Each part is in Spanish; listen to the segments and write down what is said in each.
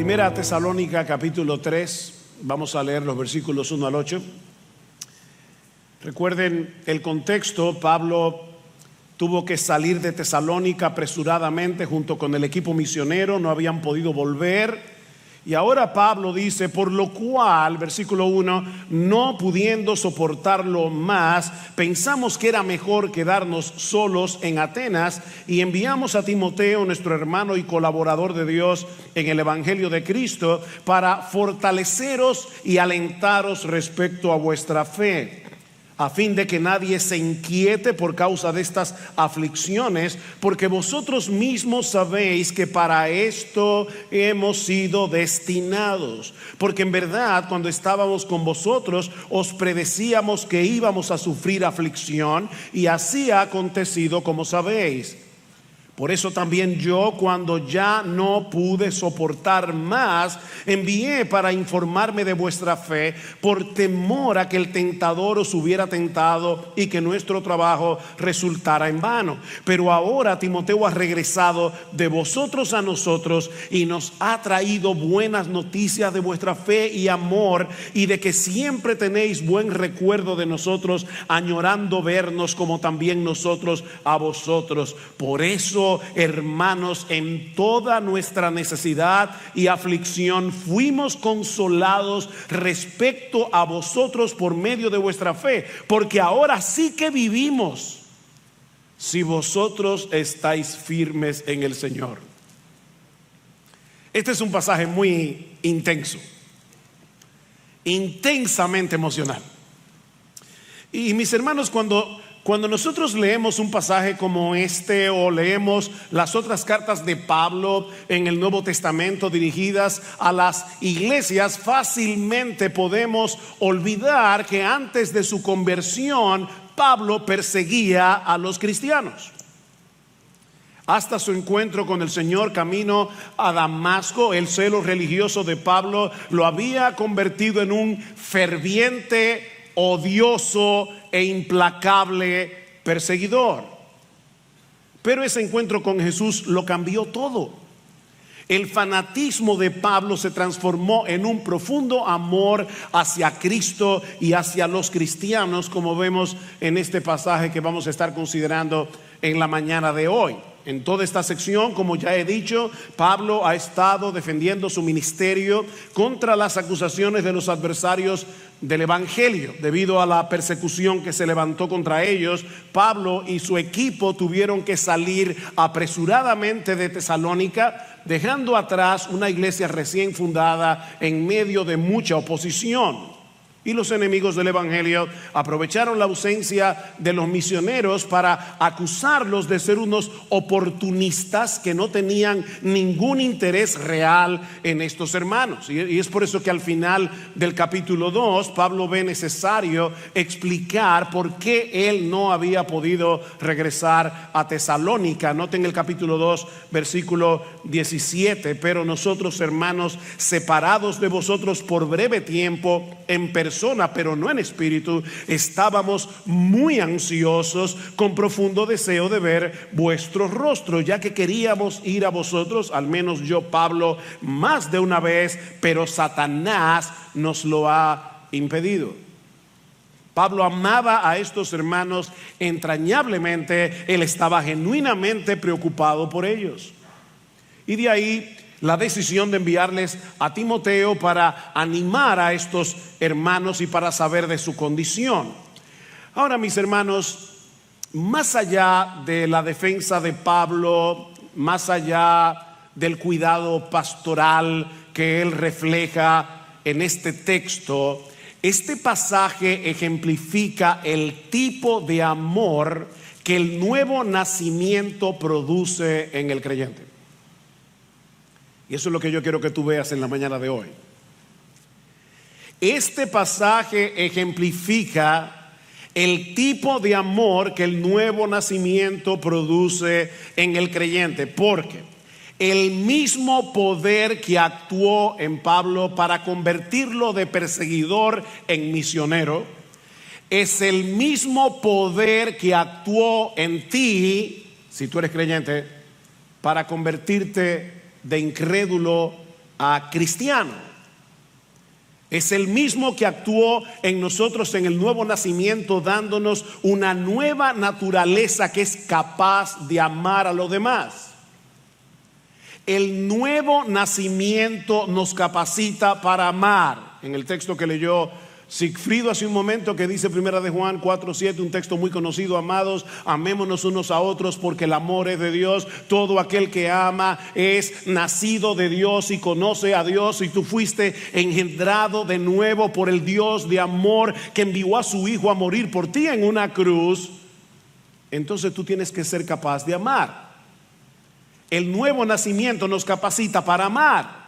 Primera Tesalónica capítulo 3, vamos a leer los versículos 1 al 8. Recuerden el contexto. Pablo tuvo que salir de Tesalónica apresuradamente junto con el equipo misionero, no habían podido volver. Y ahora Pablo dice: por lo cual, versículo 1, no pudiendo soportarlo más, pensamos que era mejor quedarnos solos en Atenas, y enviamos a Timoteo, nuestro hermano y colaborador de Dios en el Evangelio de Cristo, para fortaleceros y alentaros respecto a vuestra fe, a fin de que nadie se inquiete por causa de estas aflicciones, porque vosotros mismos sabéis que para esto hemos sido destinados. Porque en verdad, cuando estábamos con vosotros, os predecíamos que íbamos a sufrir aflicción, y así ha acontecido, como sabéis. Por eso también yo, cuando ya no pude soportar más, envié para informarme de vuestra fe, por temor a que el tentador os hubiera tentado y que nuestro trabajo resultara en vano. Pero ahora Timoteo ha regresado de vosotros a nosotros y nos ha traído buenas noticias de vuestra fe y amor, y de que siempre tenéis buen recuerdo de nosotros, añorando vernos como también nosotros a vosotros. Por eso, hermanos, en toda nuestra necesidad y aflicción fuimos consolados respecto a vosotros por medio de vuestra fe, porque ahora sí que vivimos si vosotros estáis firmes en el Señor. Este es un pasaje muy intenso, intensamente emocional. Y mis hermanos, cuando nosotros leemos un pasaje como este, o leemos las otras cartas de Pablo en el Nuevo Testamento dirigidas a las iglesias, fácilmente podemos olvidar que antes de su conversión, Pablo perseguía a los cristianos. Hasta su encuentro con el Señor camino a Damasco, el celo religioso de Pablo lo había convertido en un ferviente, odioso e implacable perseguidor. Pero ese encuentro con Jesús lo cambió todo. El fanatismo de Pablo se transformó en un profundo amor hacia Cristo y hacia los cristianos, como vemos en este pasaje que vamos a estar considerando en la mañana de hoy. En toda esta sección, como ya he dicho, Pablo ha estado defendiendo su ministerio contra las acusaciones de los adversarios del Evangelio. Debido a la persecución que se levantó contra ellos, Pablo y su equipo tuvieron que salir apresuradamente de Tesalónica, dejando atrás una iglesia recién fundada en medio de mucha oposición. Y los enemigos del Evangelio aprovecharon la ausencia de los misioneros para acusarlos de ser unos oportunistas que no tenían ningún interés real en estos hermanos. Y es por eso que al final del capítulo 2, Pablo ve necesario explicar por qué él no había podido regresar a Tesalónica. Noten el capítulo 2, versículo 17: pero nosotros, hermanos, separados de vosotros por breve tiempo, en persona, pero no en espíritu, estábamos muy ansiosos con profundo deseo de ver vuestro rostro, ya que queríamos ir a vosotros, al menos yo, Pablo, más de una vez, pero Satanás nos lo ha impedido. Pablo amaba a estos hermanos entrañablemente, él estaba genuinamente preocupado por ellos. Y de ahí la decisión de enviarles a Timoteo para animar a estos hermanos y para saber de su condición. Ahora, mis hermanos, más allá de la defensa de Pablo, más allá del cuidado pastoral que él refleja en este texto, este pasaje ejemplifica el tipo de amor que el nuevo nacimiento produce en el creyente. Y eso es lo que yo quiero que tú veas en la mañana de hoy. Este pasaje ejemplifica el tipo de amor que el nuevo nacimiento produce en el creyente, porque el mismo poder que actuó en Pablo para convertirlo de perseguidor en misionero es el mismo poder que actuó en ti, si tú eres creyente, para convertirte de incrédulo cristiano. Es el mismo que actuó en nosotros en el nuevo nacimiento, dándonos una nueva naturaleza que es capaz de amar a los demás. El nuevo nacimiento nos capacita para amar. En el texto que leyó Sigfrido hace un momento, que dice Primera de Juan 4:7, un texto muy conocido: amados, amémonos unos a otros, porque el amor es de Dios. Todo aquel que ama es nacido de Dios y conoce a Dios. Y tú fuiste engendrado de nuevo por el Dios de amor, que envió a su Hijo a morir por ti en una cruz. Entonces tú tienes que ser capaz de amar. El nuevo nacimiento nos capacita para amar.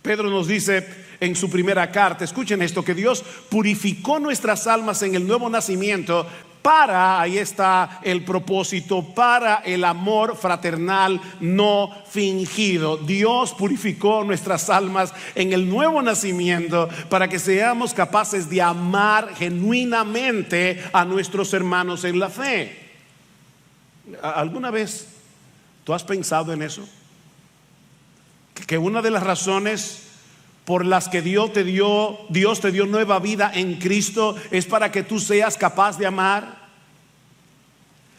Pedro nos dice en su primera carta, escuchen esto, que Dios purificó nuestras almas en el nuevo nacimiento para, ahí está el propósito, para el amor fraternal no fingido. Dios purificó nuestras almas en el nuevo nacimiento para que seamos capaces de amar genuinamente a nuestros hermanos en la fe. ¿Alguna vez tú has pensado en eso? Que una de las razones por las que Dios te dio nueva vida en Cristo es para que tú seas capaz de amar.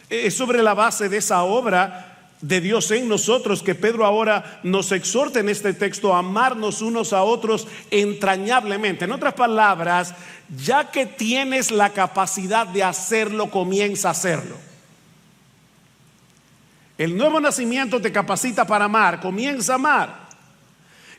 Es sobre la base de esa obra de Dios en nosotros que Pedro ahora nos exhorta en este texto a amarnos unos a otros entrañablemente. En otras palabras, ya que tienes la capacidad de hacerlo, comienza a hacerlo. El nuevo nacimiento te capacita para amar, comienza a amar.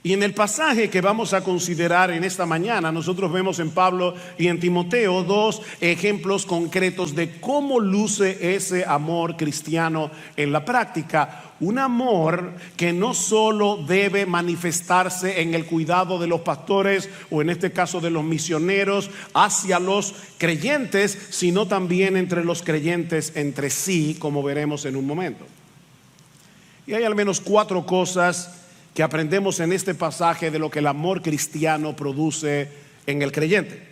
Y en el pasaje que vamos a considerar en esta mañana, nosotros vemos en Pablo y en Timoteo dos ejemplos concretos de cómo luce ese amor cristiano en la práctica. Un amor que no solo debe manifestarse en el cuidado de los pastores, o en este caso de los misioneros, hacia los creyentes, sino también entre los creyentes entre sí, como veremos en un momento. Y hay al menos 4 cosas que aprendemos en este pasaje de lo que el amor cristiano produce en el creyente.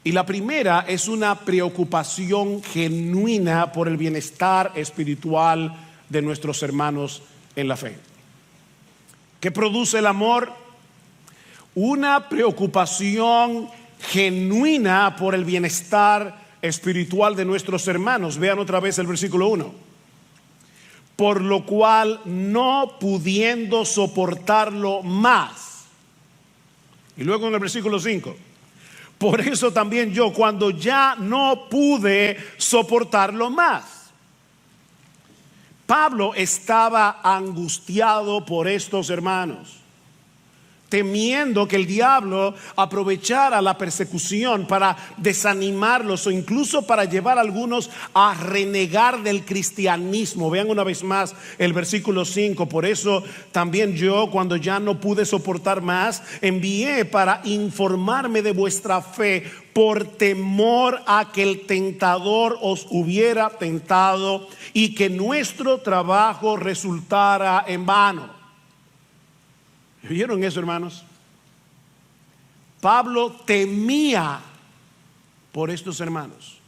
Y la primera es una preocupación genuina por el bienestar espiritual de nuestros hermanos en la fe. ¿Qué produce el amor? Una preocupación genuina por el bienestar espiritual de nuestros hermanos. Vean otra vez el versículo 1. Por lo cual, no pudiendo soportarlo más. Y luego en el versículo 5. Por eso también yo, cuando ya no pude soportarlo más. Pablo estaba angustiado por estos hermanos, temiendo que el diablo aprovechara la persecución para desanimarlos o incluso para llevar a algunos a renegar del cristianismo. Vean una vez más el versículo 5. Por eso también yo, cuando ya no pude soportar más, envié para informarme de vuestra fe, por temor a que el tentador os hubiera tentado y que nuestro trabajo resultara en vano. ¿Vieron eso, hermanos? Pablo temía por estos hermanos.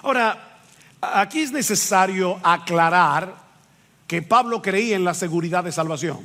Ahora, aquí es necesario aclarar que Pablo creía en la seguridad de salvación.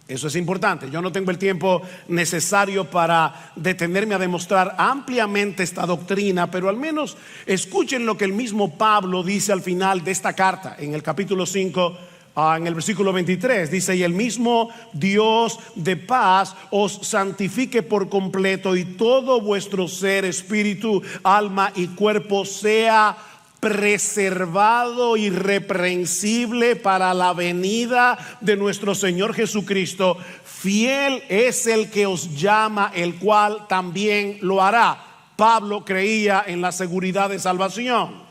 Eso es importante. Yo no tengo el tiempo necesario para detenerme a demostrar ampliamente esta doctrina, pero al menos escuchen lo que el mismo Pablo dice al final de esta carta, en el capítulo 5, en el versículo 23. Dice: y el mismo Dios de paz os santifique por completo, y todo vuestro ser, espíritu, alma y cuerpo sea preservado irreprensible para la venida de nuestro Señor Jesucristo. Fiel es el que os llama, el cual también lo hará. Pablo creía en la seguridad de salvación.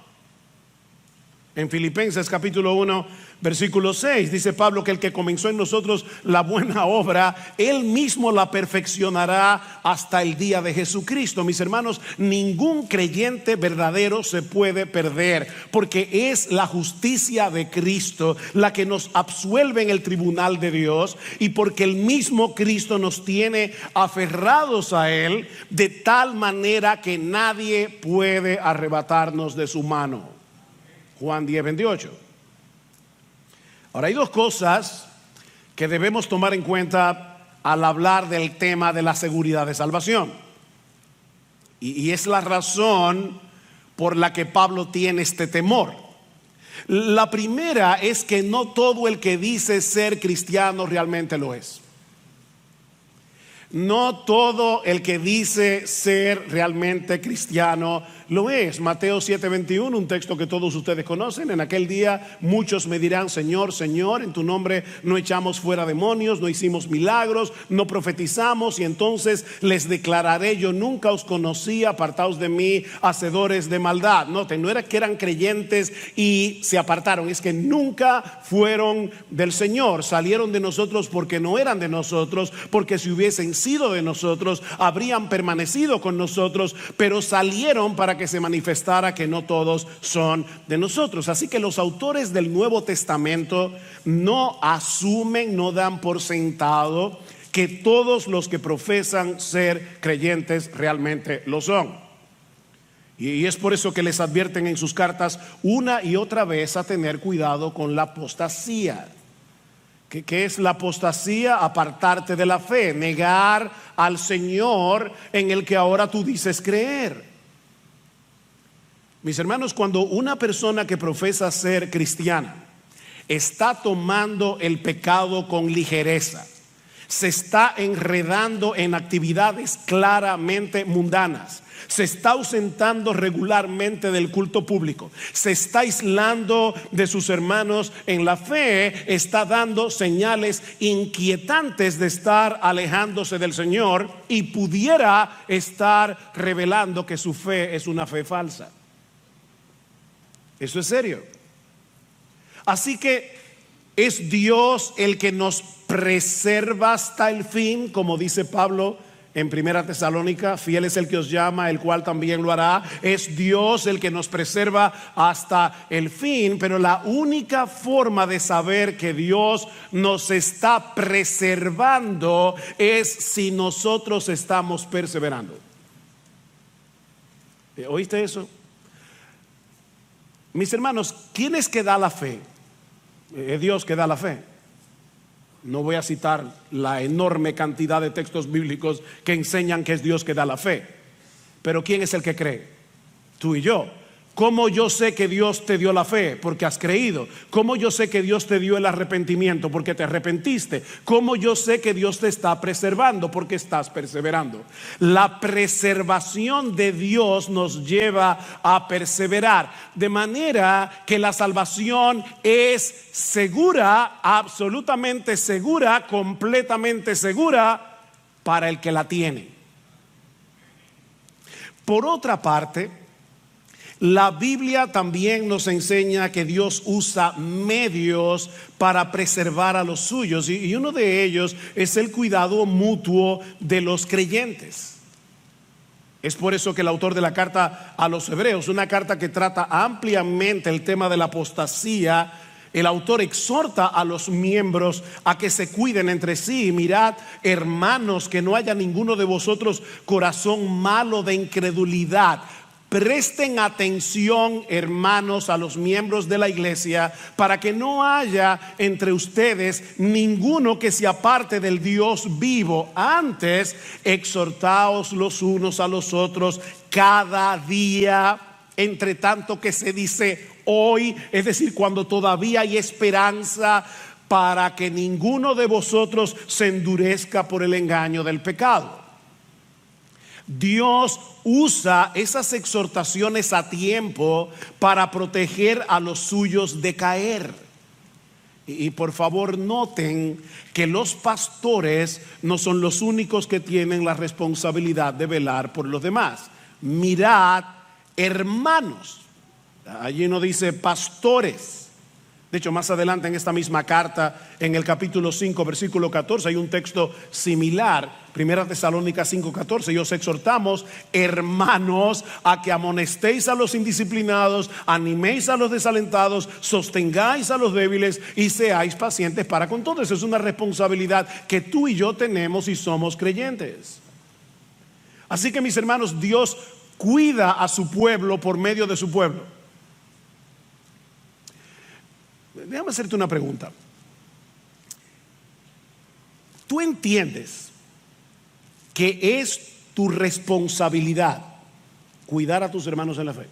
En Filipenses capítulo 1 versículo 6 dice Pablo que el que comenzó en nosotros la buena obra, él mismo la perfeccionará hasta el día de Jesucristo. Mis hermanos, ningún creyente verdadero se puede perder, porque es la justicia de Cristo la que nos absuelve en el tribunal de Dios, y porque el mismo Cristo nos tiene aferrados a Él de tal manera que nadie puede arrebatarnos de su mano. Juan 10:28. Ahora, hay 2 cosas que debemos tomar en cuenta al hablar del tema de la seguridad de salvación. Y es la razón por la que Pablo tiene este temor. La primera es que no todo el que dice ser cristiano realmente lo es. No todo el que dice ser realmente cristiano lo es. Mateo 7:21, un texto que todos ustedes conocen. En aquel día muchos me dirán: Señor, Señor, en tu nombre no echamos fuera demonios, no hicimos milagros, no profetizamos. Y entonces les declararé: yo nunca os conocí, apartaos de mí, hacedores de maldad. Noten, no era que eran creyentes y se apartaron, es que nunca fueron del Señor. Salieron de nosotros porque no eran de nosotros, porque si hubiesen sido de nosotros habrían permanecido con nosotros, pero salieron para que se manifestara que no todos son de nosotros. Así que los autores del Nuevo Testamento no asumen, no dan por sentado que todos los que profesan ser creyentes realmente lo son. Y es por eso que les advierten en sus cartas una y otra vez a tener cuidado con la apostasía. ¿Qué es la apostasía? Apartarte de la fe, negar al Señor en el que ahora tú dices creer. Mis hermanos, cuando una persona que profesa ser cristiana está tomando el pecado con ligereza, se está enredando en actividades claramente mundanas, se está ausentando regularmente del culto público, se está aislando de sus hermanos en la fe, está dando señales inquietantes de estar alejándose del Señor y pudiera estar revelando que su fe es una fe falsa. Eso es serio. Así que es Dios el que nos preserva hasta el fin, como dice Pablo en Primera Tesalónica: fiel es el que os llama, el cual también lo hará. Es Dios el que nos preserva hasta el fin. Pero la única forma de saber que Dios nos está preservando es si nosotros estamos perseverando. ¿Oíste eso? Mis hermanos, ¿quién es que da la fe? Es Dios que da la fe. No voy a citar la enorme cantidad de textos bíblicos que enseñan que es Dios que da la fe. Pero ¿quién es el que cree? Tú y yo. ¿Cómo yo sé que Dios te dio la fe? Porque has creído. ¿Cómo yo sé que Dios te dio el arrepentimiento? Porque te arrepentiste. ¿Cómo yo sé que Dios te está preservando? Porque estás perseverando. La preservación de Dios nos lleva a perseverar, de manera que la salvación es segura, absolutamente segura, completamente segura para el que la tiene. Por otra parte, la Biblia también nos enseña que Dios usa medios para preservar a los suyos, y uno de ellos es el cuidado mutuo de los creyentes. Es por eso que el autor de la carta a los Hebreos, una carta que trata ampliamente el tema de la apostasía, el autor exhorta a los miembros a que se cuiden entre sí. Mirad, hermanos, que no haya ninguno de vosotros corazón malo de incredulidad. Presten atención, hermanos, a los miembros de la iglesia, para que no haya entre ustedes ninguno que se aparte del Dios vivo. Antes, exhortaos los unos a los otros cada día, entre tanto que se dice hoy, es decir, cuando todavía hay esperanza, para que ninguno de vosotros se endurezca por el engaño del pecado. Dios usa esas exhortaciones a tiempo para proteger a los suyos de caer. Y por favor noten que los pastores no son los únicos que tienen la responsabilidad de velar por los demás. Mirad, hermanos. Allí no dice pastores. De hecho, más adelante en esta misma carta, en el capítulo 5, versículo 14, hay un texto similar. Primera Tesalónica 5:14. Y os exhortamos, hermanos, a que amonestéis a los indisciplinados, animéis a los desalentados, sostengáis a los débiles y seáis pacientes para con todos. Es una responsabilidad que tú y yo tenemos si somos creyentes. Así que, mis hermanos, Dios cuida a su pueblo por medio de su pueblo. Déjame hacerte una pregunta. tú entiendes que es tu responsabilidad cuidar a tus hermanos en la fe.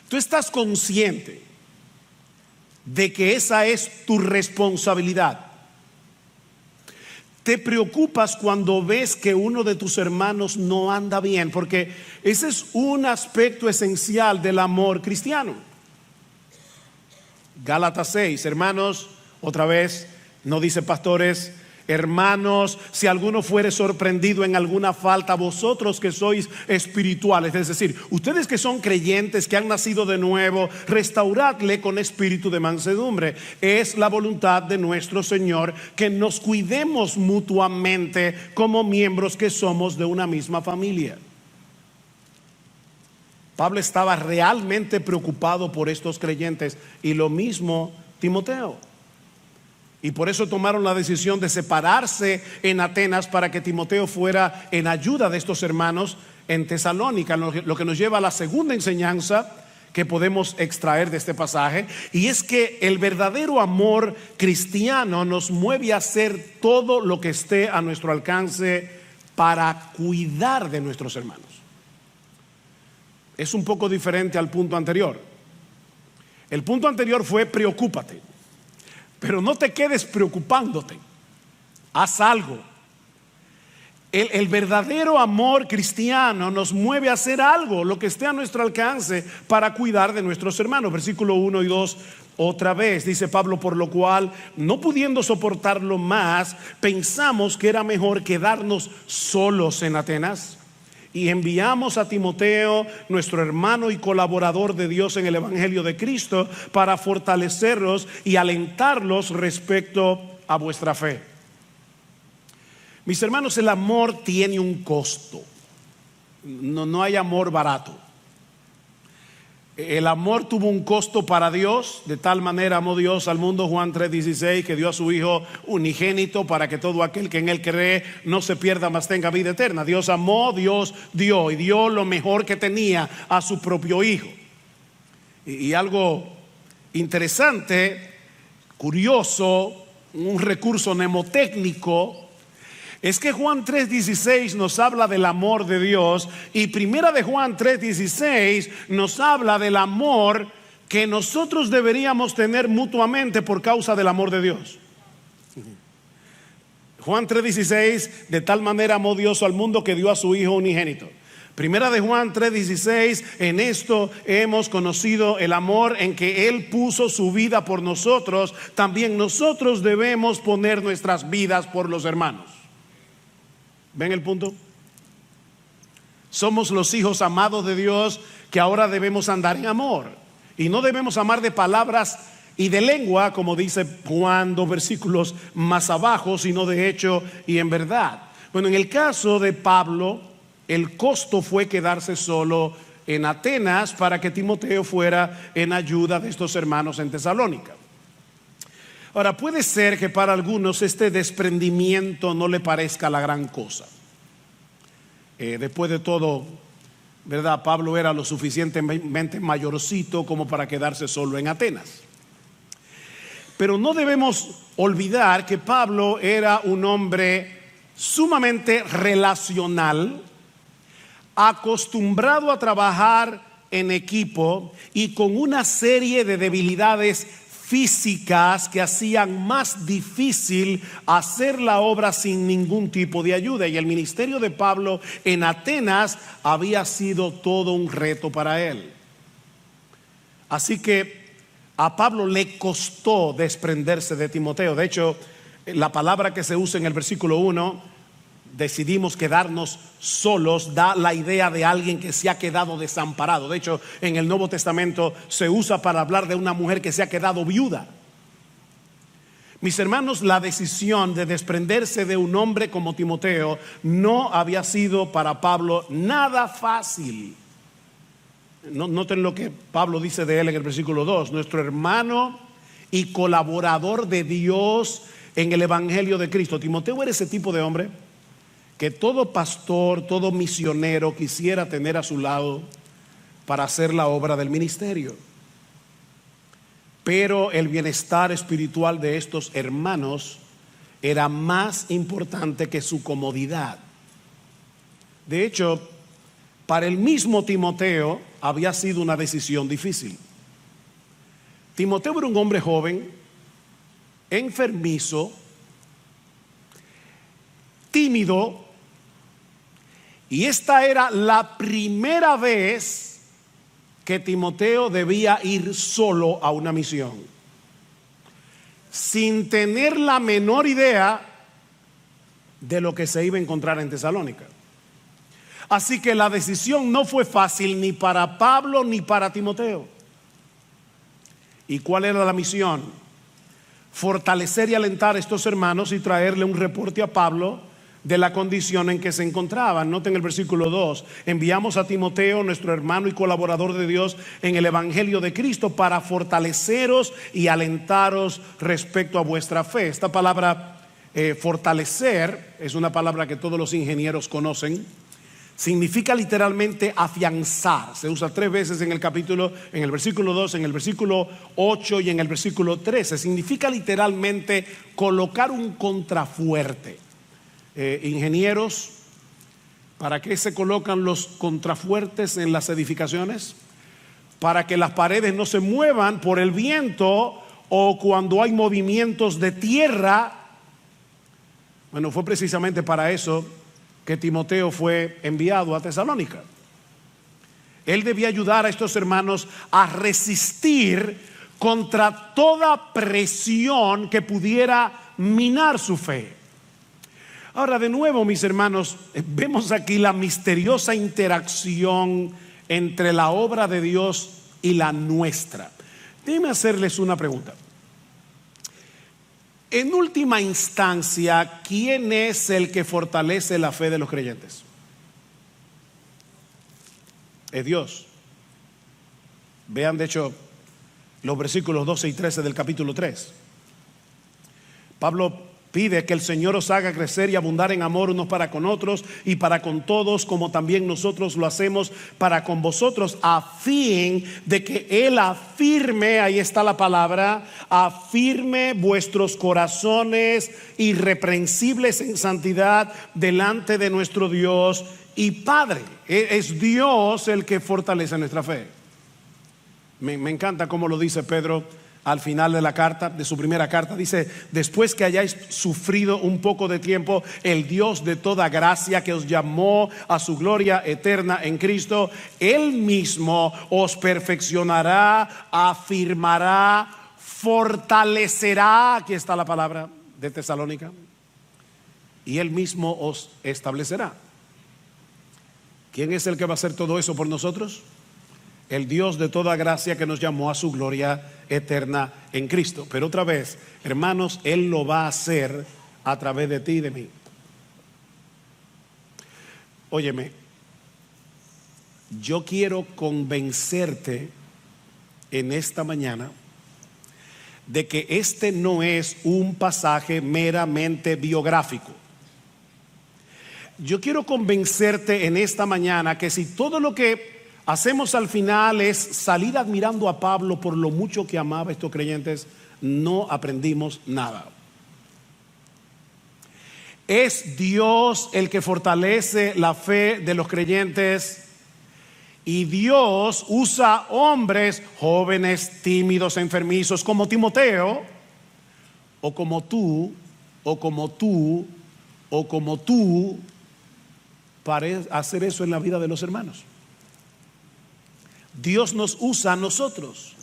Tú estás consciente de que esa es tu responsabilidad. Te preocupas cuando ves que uno de tus hermanos no anda bien, porque ese es un aspecto esencial del amor cristiano. Gálatas 6, hermanos, otra vez, no dice pastores, hermanos, si alguno fuere sorprendido en alguna falta, vosotros que sois espirituales, es decir, ustedes que son creyentes, que han nacido de nuevo, restauradle con espíritu de mansedumbre. Es la voluntad de nuestro Señor que nos cuidemos mutuamente como miembros que somos de una misma familia. Pablo estaba realmente preocupado por estos creyentes, y lo mismo Timoteo. Y por eso tomaron la decisión de separarse en Atenas para que Timoteo fuera en ayuda de estos hermanos en Tesalónica, lo que nos lleva a la segunda enseñanza que podemos extraer de este pasaje, y es que el verdadero amor cristiano nos mueve a hacer todo lo que esté a nuestro alcance para cuidar de nuestros hermanos. Es un poco diferente al punto anterior. El punto anterior fue preocúpate, pero no te quedes preocupándote. Haz algo. El verdadero amor cristiano nos mueve a hacer algo, lo que esté a nuestro alcance para cuidar de nuestros hermanos. Versículo 1 y 2, otra vez dice Pablo: por lo cual, no pudiendo soportarlo más, pensamos que era mejor quedarnos solos en Atenas. Y enviamos a Timoteo, nuestro hermano y colaborador de Dios en el Evangelio de Cristo, para fortalecerlos y alentarlos respecto a vuestra fe. Mis hermanos, el amor tiene un costo. No hay amor barato. El amor tuvo un costo para Dios. De tal manera amó Dios al mundo, Juan 3:16, que dio a su Hijo unigénito para que todo aquel que en Él cree no se pierda, mas tenga vida eterna. Dios amó, Dios dio, y dio lo mejor que tenía, a su propio Hijo. Y algo interesante, curioso, un recurso mnemotécnico, es que Juan 3:16 nos habla del amor de Dios, y primera de Juan 3:16 nos habla del amor que nosotros deberíamos tener mutuamente por causa del amor de Dios. Juan 3:16, de tal manera amó Dios al mundo que dio a su Hijo unigénito. Primera de Juan 3:16, en esto hemos conocido el amor, en que Él puso su vida por nosotros. También nosotros debemos poner nuestras vidas por los hermanos. ¿Ven el punto? Somos los hijos amados de Dios, que ahora debemos andar en amor, y no debemos amar de palabras y de lengua, como dice Juan 2 versículos más abajo, sino de hecho y en verdad. Bueno, en el caso de Pablo, el costo fue quedarse solo en Atenas para que Timoteo fuera en ayuda de estos hermanos en Tesalónica. Ahora, puede ser que para algunos este desprendimiento no le parezca la gran cosa. Después de todo, ¿verdad? Pablo era lo suficientemente mayorcito como para quedarse solo en Atenas. Pero no debemos olvidar que Pablo era un hombre sumamente relacional, acostumbrado a trabajar en equipo y con una serie de debilidades físicas que hacían más difícil hacer la obra sin ningún tipo de ayuda. Y el ministerio de Pablo en Atenas había sido todo un reto para él. Así que a Pablo le costó desprenderse de Timoteo. De hecho, la palabra que se usa en el versículo 1, decidimos quedarnos solos, da la idea de alguien que se ha quedado desamparado. De hecho, en el Nuevo Testamento se usa para hablar de una mujer que se ha quedado viuda. Mis hermanos, la decisión de desprenderse de un hombre como Timoteo no había sido para Pablo nada fácil. Noten lo que Pablo dice de él en el versículo 2: nuestro hermano y colaborador de Dios en el Evangelio de Cristo. Timoteo era ese tipo de hombre que todo pastor, todo misionero quisiera tener a su lado para hacer la obra del ministerio. pero el bienestar espiritual de estos hermanos era más importante que su comodidad. De hecho, para el mismo Timoteo había sido una decisión difícil. Timoteo era un hombre joven, enfermizo, tímido, y esta era la primera vez que Timoteo debía ir solo a una misión, sin tener la menor idea de lo que se iba a encontrar en Tesalónica. Así que la decisión no fue fácil ni para Pablo ni para Timoteo. ¿Y cuál era la misión? Fortalecer y alentar a estos hermanos y traerle un reporte a Pablo de la condición en que se encontraban. Noten el versículo 2: enviamos a Timoteo, nuestro hermano y colaborador de Dios en el evangelio de Cristo, para fortaleceros y alentaros respecto a vuestra fe. Esta palabra fortalecer es una palabra que todos los ingenieros conocen. Significa literalmente afianzar. Se usa 3 veces en el capítulo, en el versículo 2, en el versículo 8 y en el versículo 13. Significa literalmente colocar un contrafuerte. Ingenieros, ¿para qué se colocan los contrafuertes en las edificaciones? Para que las paredes no se muevan por el viento o cuando hay movimientos de tierra. Bueno, fue precisamente para eso que Timoteo fue enviado a Tesalónica. Él debía ayudar a estos hermanos a resistir contra toda presión que pudiera minar su fe. Ahora, de nuevo, mis hermanos, vemos aquí la misteriosa interacción entre la obra de Dios y la nuestra. Déjenme hacerles una pregunta. En última instancia, ¿quién es el que fortalece la fe de los creyentes? Es Dios. Vean, de hecho, los versículos 12 y 13 del capítulo 3. Pablo pide que el Señor os haga crecer y abundar en amor unos para con otros y para con todos, como también nosotros lo hacemos para con vosotros, a fin de que Él afirme, ahí está la palabra, afirme vuestros corazones irreprensibles en santidad delante de nuestro Dios y Padre. Es Dios el que fortalece nuestra fe. Me encanta cómo lo dice Pedro al final de la carta, de su primera carta. Dice: después que hayáis sufrido un poco de tiempo, el Dios de toda gracia, que os llamó a su gloria eterna en Cristo, Él mismo os perfeccionará, afirmará, fortalecerá. Aquí está la palabra de Tesalónica. Y Él mismo os establecerá. ¿Quién es el que va a hacer todo eso por nosotros? El Dios de toda gracia, que nos llamó a su gloria eterna en Cristo. Pero otra vez, hermanos, Él lo va a hacer a través de ti y de mí. Óyeme, yo quiero convencerte en esta mañana de que este no es un pasaje meramente biográfico. Yo quiero convencerte en esta mañana que si todo lo que hacemos al final es salir admirando a Pablo por lo mucho que amaba a estos creyentes, no aprendimos nada. Es Dios el que fortalece la fe de los creyentes, y Dios usa hombres jóvenes, tímidos, enfermizos, como Timoteo, o como tú, o como tú, o como tú, para hacer eso en la vida de los hermanos. Dios nos usa a nosotros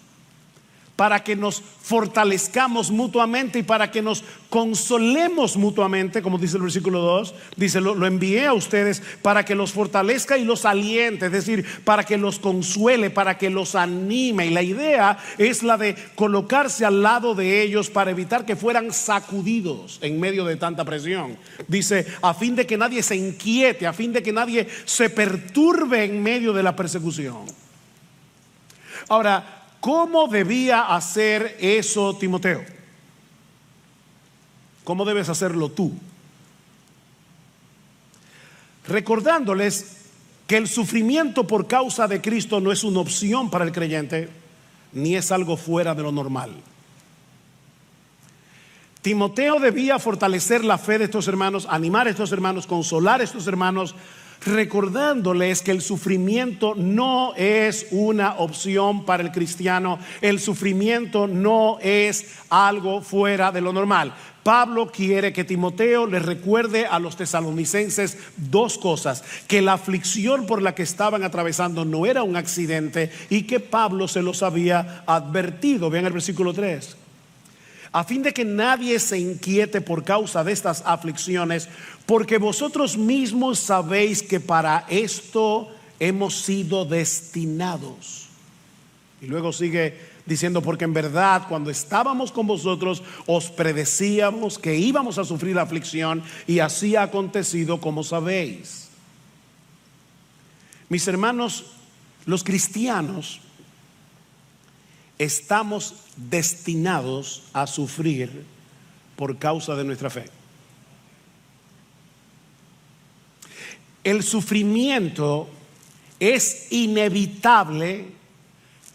para que nos fortalezcamos mutuamente y para que nos consolemos mutuamente, como dice el versículo 2. Dice: lo envié a ustedes para que los fortalezca y los aliente, es decir, para que los consuele, para que los anime. Y la idea es la de colocarse al lado de ellos para evitar que fueran sacudidos en medio de tanta presión. Dice: a fin de que nadie se inquiete, a fin de que nadie se perturbe en medio de la persecución. Ahora, ¿cómo debía hacer eso Timoteo? ¿Cómo debes hacerlo tú? Recordándoles que el sufrimiento por causa de Cristo no es una opción para el creyente, ni es algo fuera de lo normal. Timoteo debía fortalecer la fe de estos hermanos, animar a estos hermanos, consolar a estos hermanos, recordándoles que el sufrimiento no es una opción para el cristiano. El sufrimiento no es algo fuera de lo normal. Pablo quiere que Timoteo le recuerde a los tesalonicenses dos cosas: que la aflicción por la que estaban atravesando no era un accidente y que Pablo se los había advertido. Vean el versículo 3. A fin de que nadie se inquiete por causa de estas aflicciones, porque vosotros mismos sabéis que para esto hemos sido destinados. Y luego sigue diciendo: porque en verdad cuando estábamos con vosotros os predecíamos que íbamos a sufrir la aflicción, y así ha acontecido como sabéis. Mis hermanos, los cristianos estamos destinados a sufrir por causa de nuestra fe. El sufrimiento es inevitable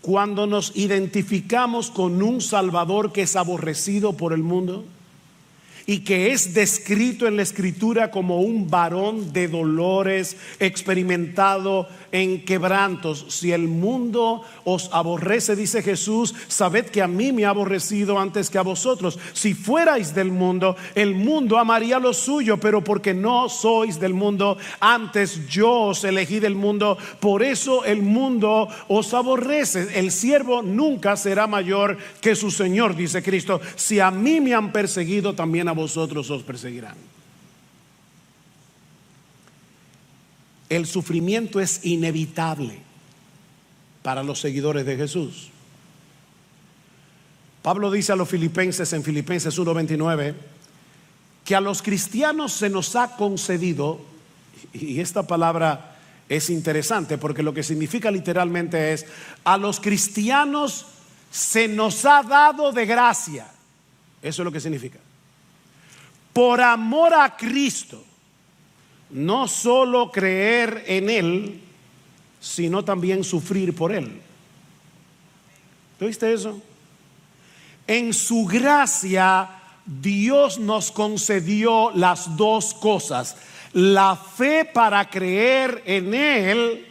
cuando nos identificamos con un Salvador que es aborrecido por el mundo y que es descrito en la Escritura como un varón de dolores, experimentado en quebrantos. Si el mundo os aborrece, dice Jesús, sabed que a mí me ha aborrecido antes que a vosotros. Si fuerais del mundo, el mundo amaría lo suyo, pero porque no sois del mundo, antes yo os elegí del mundo, por eso el mundo os aborrece. El siervo nunca será mayor que su Señor, dice Cristo. Si a mí me han perseguido, también a vosotros os perseguirán. El sufrimiento es inevitable para los seguidores de Jesús. Pablo dice a los filipenses en Filipenses 1:29 que a los cristianos se nos ha concedido, y esta palabra es interesante porque lo que significa literalmente es: a los cristianos se nos ha dado de gracia. Eso es lo que significa. Por amor a Cristo, no solo creer en Él, sino también sufrir por Él. ¿Viste eso? En su gracia, Dios nos concedió las dos cosas: la fe para creer en Él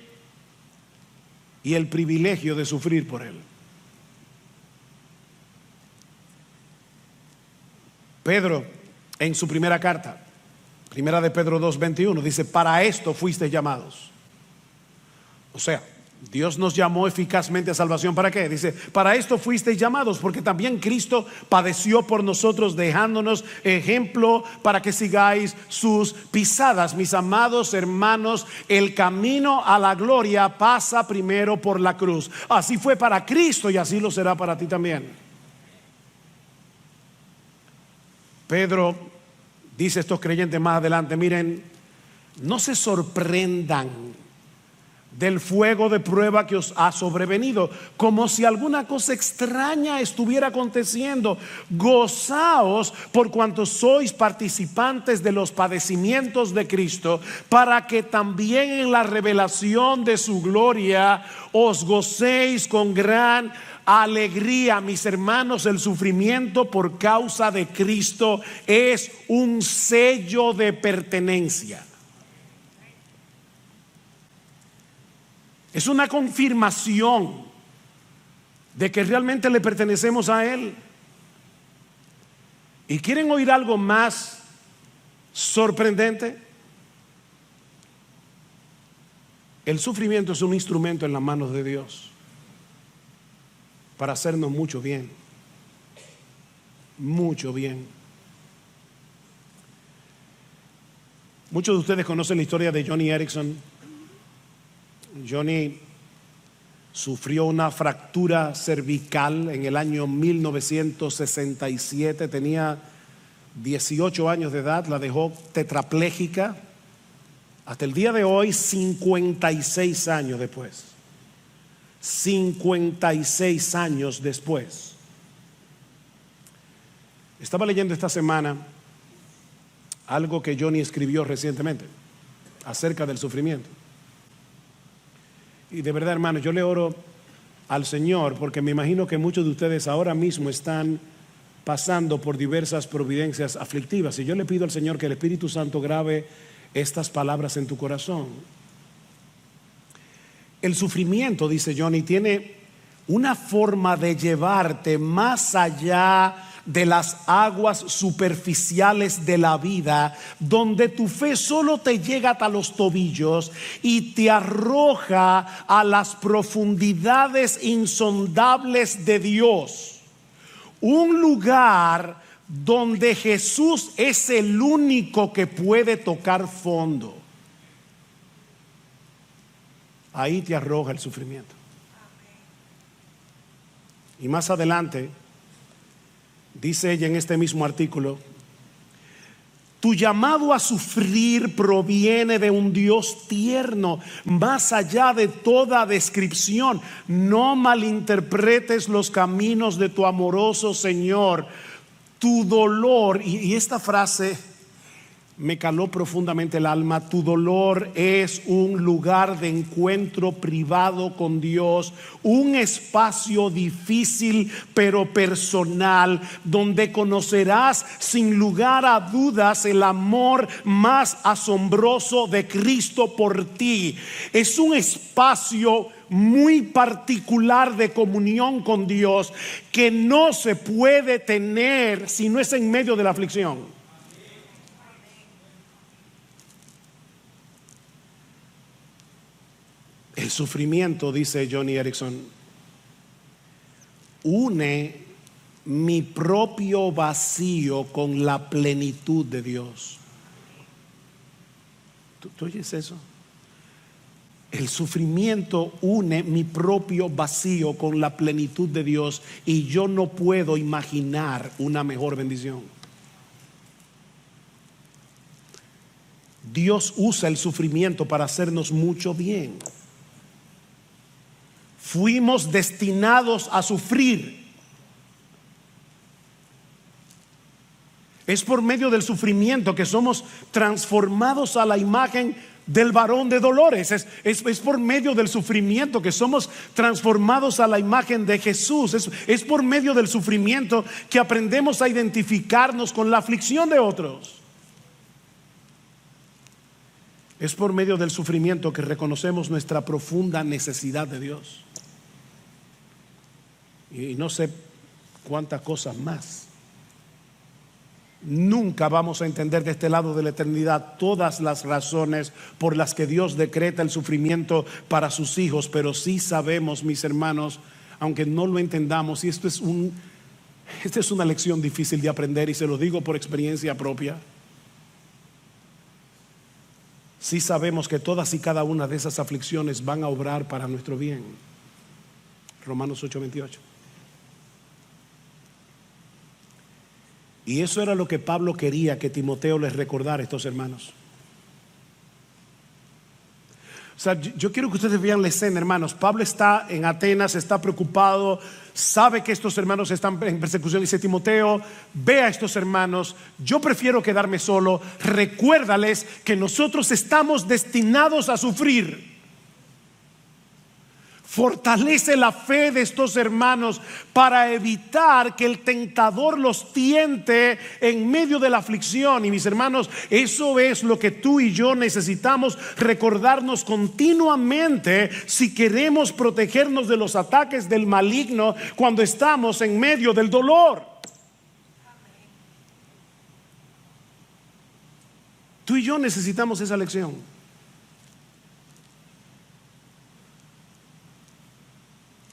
y el privilegio de sufrir por Él. Pedro, en su primera carta, primera de Pedro 2:21, dice: para esto fuisteis llamados. O sea, Dios nos llamó eficazmente a salvación. ¿Para qué? Dice: para esto fuisteis llamados, porque también Cristo padeció por nosotros, dejándonos ejemplo para que sigáis sus pisadas. Mis amados hermanos, el camino a la gloria pasa primero por la cruz. Así fue para Cristo y así lo será para ti también. Pedro dice a estos creyentes más adelante: miren, no se sorprendan del fuego de prueba que os ha sobrevenido, como si alguna cosa extraña estuviera aconteciendo. Gozaos por cuanto sois participantes de los padecimientos de Cristo, para que también en la revelación de su gloria os gocéis con gran alegría. Mis hermanos, el sufrimiento por causa de Cristo es un sello de pertenencia. Es una confirmación de que realmente le pertenecemos a Él. ¿Y quieren oír algo más sorprendente? El sufrimiento es un instrumento en las manos de Dios para hacernos mucho bien. Mucho bien. Muchos de ustedes conocen la historia de Joni Eareckson. Joni sufrió una fractura cervical en el año 1967. Tenía 18 años de edad, la dejó tetrapléjica. Hasta el día de hoy, 56 años después. 56 años después. Estaba leyendo esta semana algo que Joni escribió recientemente acerca del sufrimiento. Y de verdad, hermanos, yo le oro al Señor, porque me imagino que muchos de ustedes ahora mismo están pasando por diversas providencias aflictivas. Y yo le pido al Señor que el Espíritu Santo grabe estas palabras en tu corazón. El sufrimiento, dice Johnny, tiene una forma de llevarte más allá de las aguas superficiales de la vida, donde tu fe solo te llega hasta los tobillos y te arroja a las profundidades insondables de Dios. Un lugar donde Jesús es el único que puede tocar fondo. Ahí te arroja el sufrimiento. Y más adelante dice ella en este mismo artículo: tu llamado a sufrir proviene de un Dios tierno, más allá de toda descripción. No malinterpretes los caminos de tu amoroso Señor. Tu dolor, y esta frase me caló profundamente el alma, tu dolor es un lugar de encuentro privado con Dios, un espacio difícil pero personal, donde conocerás sin lugar a dudas el amor más asombroso de Cristo por ti. Es un espacio muy particular de comunión con Dios que no se puede tener si no es en medio de la aflicción. El sufrimiento, dice Johnny Erickson, une mi propio vacío con la plenitud de Dios. ¿Tú oyes eso? El sufrimiento une mi propio vacío con la plenitud de Dios, y yo no puedo imaginar una mejor bendición. Dios usa el sufrimiento para hacernos mucho bien. Fuimos destinados a sufrir. Es por medio del sufrimiento que somos transformados a la imagen del varón de dolores. Es por medio del sufrimiento que somos transformados a la imagen de Jesús. Es por medio del sufrimiento que aprendemos a identificarnos con la aflicción de otros. Es por medio del sufrimiento que reconocemos nuestra profunda necesidad de Dios. Y no sé cuántas cosas más. Nunca vamos a entender de este lado de la eternidad todas las razones por las que Dios decreta el sufrimiento para sus hijos, pero sí sabemos, mis hermanos, aunque no lo entendamos, y esta es una lección difícil de aprender, y se lo digo por experiencia propia. Sí sabemos que todas y cada una de esas aflicciones van a obrar para nuestro bien. Romanos 8:28. Y eso era lo que Pablo quería que Timoteo les recordara a estos hermanos. O sea, yo quiero que ustedes vean la escena, hermanos. Pablo está en Atenas, está preocupado, sabe que estos hermanos están en persecución. Dice: Timoteo, ve a estos hermanos, yo prefiero quedarme solo. Recuérdales que nosotros estamos destinados a sufrir. Fortalece la fe de estos hermanos para evitar que el tentador los tiente en medio de la aflicción. Y mis hermanos, eso es lo que tú y yo necesitamos recordarnos continuamente si queremos protegernos de los ataques del maligno cuando estamos en medio del dolor. Tú y yo necesitamos esa lección.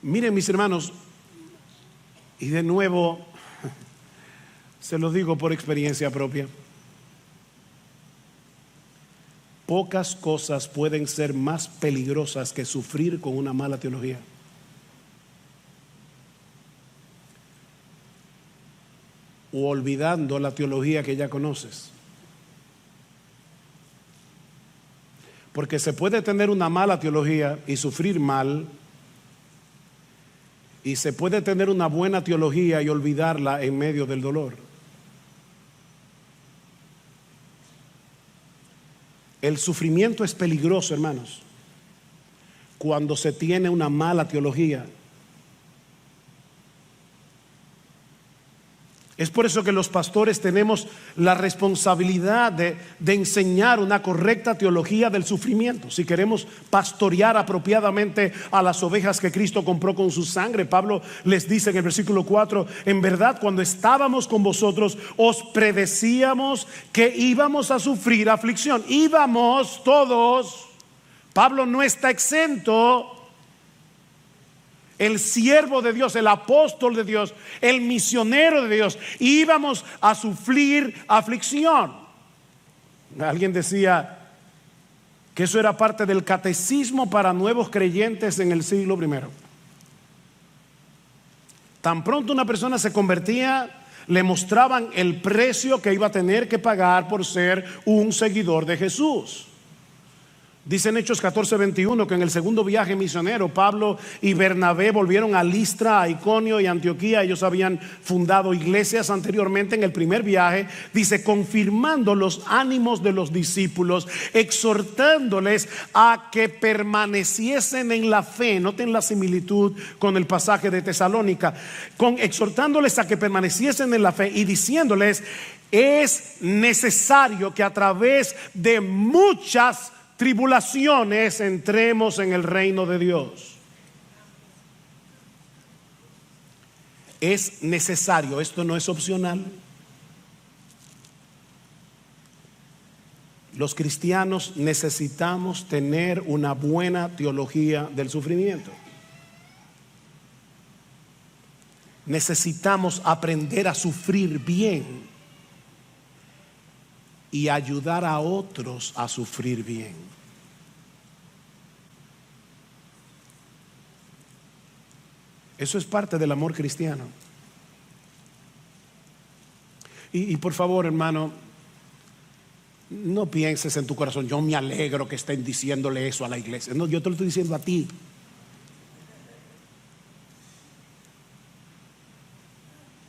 Miren, mis hermanos, y de nuevo se lo digo por experiencia propia, pocas cosas pueden ser más peligrosas que sufrir con una mala teología. O olvidando la teología que ya conoces. Porque se puede tener una mala teología y sufrir mal, y se puede tener una buena teología y olvidarla en medio del dolor. El sufrimiento es peligroso, hermanos, cuando se tiene una mala teología Es por eso que los pastores tenemos la responsabilidad de enseñar una correcta teología del sufrimiento. Si queremos pastorear apropiadamente a las ovejas que Cristo compró con su sangre, Pablo les dice en el versículo 4: en verdad, cuando estábamos con vosotros, os predecíamos que íbamos a sufrir aflicción. Íbamos todos. Pablo no está exento. El siervo de Dios, el apóstol de Dios, el misionero de Dios, íbamos a sufrir aflicción. Alguien decía que eso era parte del catecismo para nuevos creyentes en el siglo I. Tan pronto una persona se convertía, le mostraban el precio que iba a tener que pagar por ser un seguidor de Jesús. Dice en Hechos 14:21 que en el segundo viaje misionero, Pablo y Bernabé volvieron a Listra, a Iconio y Antioquía. Ellos habían fundado iglesias anteriormente. En el primer viaje, dice, confirmando los ánimos de los discípulos, exhortándoles a que permaneciesen en la fe. Noten la similitud con el pasaje de Tesalónica. Exhortándoles a que permaneciesen en la fe y diciéndoles: es necesario que a través de muchas tribulaciones entremos en el reino de Dios. Es necesario, esto no es opcional. Los cristianos necesitamos tener una buena teología del sufrimiento. Necesitamos aprender a sufrir bien y ayudar a otros a sufrir bien. Eso es parte del amor cristiano. Y por favor, hermano, no pienses en tu corazón: yo me alegro que estén diciéndole eso a la iglesia. No, yo te lo estoy diciendo a ti.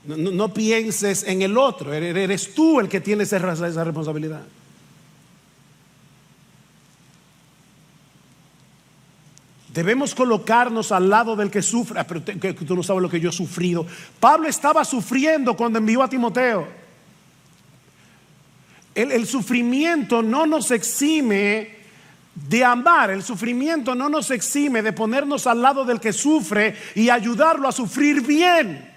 No pienses en el otro. Eres tú el que tiene esa responsabilidad. Debemos colocarnos al lado del que sufre. Pero que tú no sabes lo que yo he sufrido. Pablo estaba sufriendo cuando envió a Timoteo. El sufrimiento no nos exime de amar. El sufrimiento no nos exime de ponernos al lado del que sufre y ayudarlo a sufrir bien.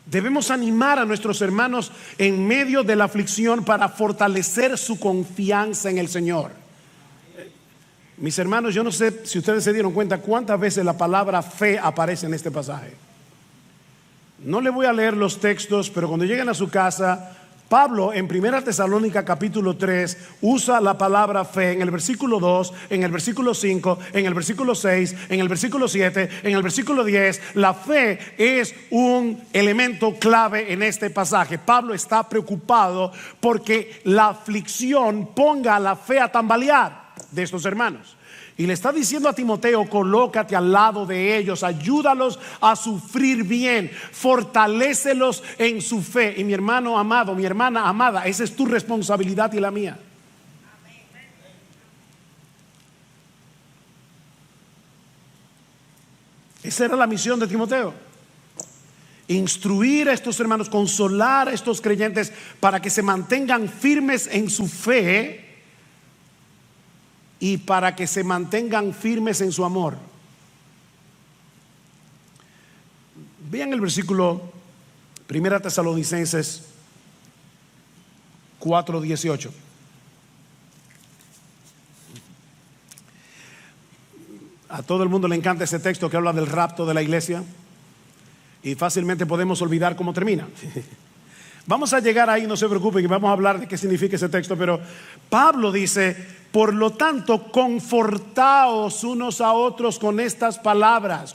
Debemos animar a nuestros hermanos en medio de la aflicción para fortalecer su confianza en el Señor. Mis hermanos, yo no sé si ustedes se dieron cuenta cuántas veces la palabra fe aparece en este pasaje. No le voy a leer los textos, pero cuando lleguen a su casa, Pablo en 1 Tesalónica capítulo 3 usa la palabra fe en el versículo 2, en el versículo 5, en el versículo 6, en el versículo 7, en el versículo 10. La fe es un elemento clave en este pasaje. Pablo está preocupado porque la aflicción ponga la fe a tambalear de estos hermanos. Y le está diciendo a Timoteo: colócate al lado de ellos, ayúdalos a sufrir bien, fortalécelos en su fe. Y mi hermano amado, mi hermana amada, esa es tu responsabilidad y la mía. Esa era la misión de Timoteo: instruir a estos hermanos, consolar a estos creyentes para que se mantengan firmes en su fe y para que se mantengan firmes en su amor. Vean el versículo 1 Tesalonicenses 4:18. A todo el mundo le encanta ese texto que habla del rapto de la iglesia, y fácilmente podemos olvidar cómo termina. Vamos a llegar ahí, no se preocupen, y vamos a hablar de qué significa ese texto. Pero Pablo dice: por lo tanto, confortaos unos a otros con estas palabras.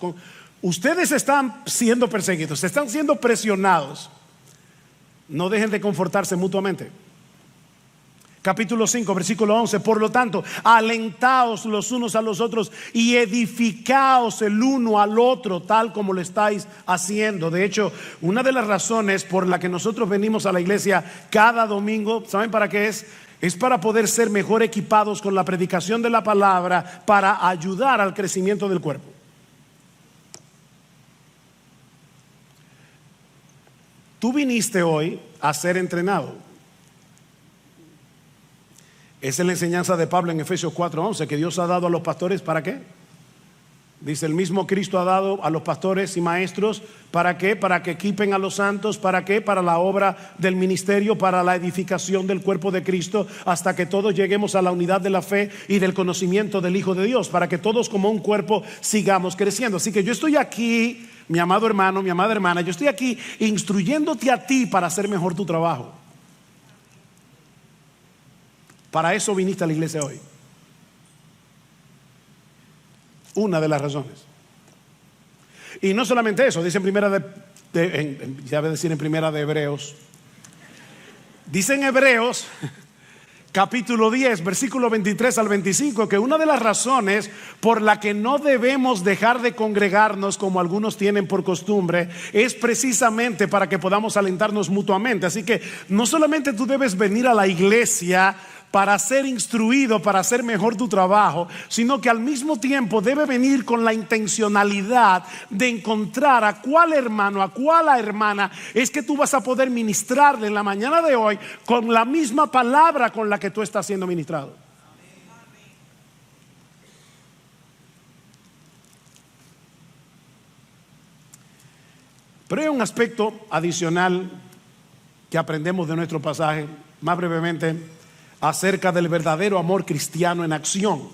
Ustedes están siendo perseguidos, están siendo presionados. No dejen de confortarse mutuamente. Capítulo 5, versículo 11. Por lo tanto, alentaos los unos a los otros y edificaos el uno al otro, tal como lo estáis haciendo. De hecho, una de las razones por la que nosotros venimos a la iglesia cada domingo, ¿saben para qué es? Es para poder ser mejor equipados con la predicación de la palabra, para ayudar al crecimiento del cuerpo. Tú viniste hoy a ser entrenado. Esa es la enseñanza de Pablo en Efesios 4:11, que Dios ha dado a los pastores, ¿para qué? Dice, el mismo Cristo ha dado a los pastores y maestros, ¿para qué? Para que equipen a los santos, ¿para qué? Para la obra del ministerio, para la edificación del cuerpo de Cristo, hasta que todos lleguemos a la unidad de la fe y del conocimiento del Hijo de Dios, para que todos como un cuerpo sigamos creciendo. Así que yo estoy aquí, mi amado hermano, mi amada hermana, yo estoy aquí instruyéndote a ti para hacer mejor tu trabajo. Para eso viniste a la iglesia hoy. Una de las razones. Y no solamente eso, dice en primera ya voy a decir en primera de Hebreos. Dice en Hebreos capítulo 10, versículo 23 al 25, que una de las razones por la que no debemos dejar de congregarnos como algunos tienen por costumbre es precisamente para que podamos alentarnos mutuamente. Así que no solamente tú debes venir a la iglesia para ser instruido, para hacer mejor tu trabajo, sino que al mismo tiempo debe venir con la intencionalidad de encontrar a cuál hermano, a cuál hermana es que tú vas a poder ministrarle en la mañana de hoy con la misma palabra con la que tú estás siendo ministrado. Pero hay un aspecto adicional que aprendemos de nuestro pasaje, más brevemente, acerca del verdadero amor cristiano en acción.